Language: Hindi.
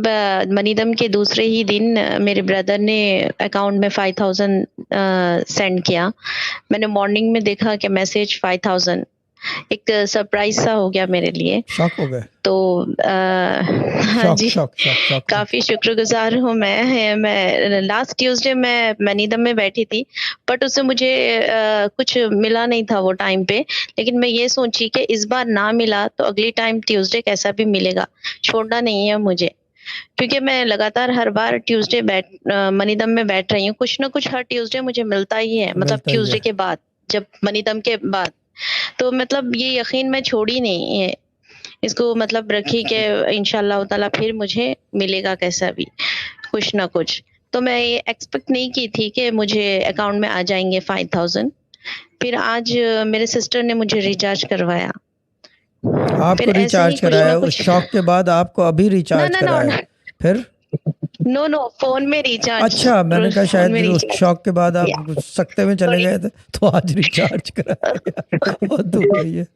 मतलब मनीदम के दूसरे ही दिन मेरे ब्रदर ने अकाउंट में 5000 सेंड किया। मैंने मॉर्निंग में देखा कि मैसेज 5000, एक सरप्राइज़ सा हो गया मेरे लिए। शॉक हो गए? तो हाँ शॉक जी, शॉक शॉक शॉक में। काफ़ी शुक्रगुज़ार हूँ मैं लास्ट ट्यूज़डे मैं मनीदम में बैठी थी, बट उससे मुझे कुछ मिला नहीं था वो टाइम पे, लेकिन मैं ये सोची कि इस बार ना मिला तो अगली टाइम ट्यूज़डे कैसा भी मिलेगा, छोड़ना नहीं है मुझे। क्योंकि मैं लगातार हर बार ट्यूज़डे मनीदम में बैठ रही हूँ, कुछ ना कुछ हर ट्यूज़डे मुझे मिलता ही है, मतलब मिलता ही ट्यूज़डे है। के बाद, जब मनीदम के बाद। तो मतलब ये यकीन मैं छोड़ी नहीं है, इसको मतलब रखी कि इंशाअल्लाह ताला फिर मुझे मिलेगा कैसा भी, कुछ ना कुछ। तो मैं ये एक्सपेक्ट नहीं की थी कि मुझे अकाउंट में आ जाएँगे 5000। फिर आज मेरे सिस्टर ने मुझे रिचार्ज करवाया। फिर आपको ऐसे ही रिचार्ज कुछ ना कराया, उस कुछ। शॉक के बाद आपको अभी ना, रिचार्ज ना, नो, कराया। फिर? नो, नो, फ़ोन में रिचार्ज, अच्छा, मैंने कहा फ़ोन शायद में उस रिचार्ज। शॉक के बाद आप या कुछ सकते में चले सॉरी। गए थे, तो आज रिचार्ज कराया। हद हो गई है।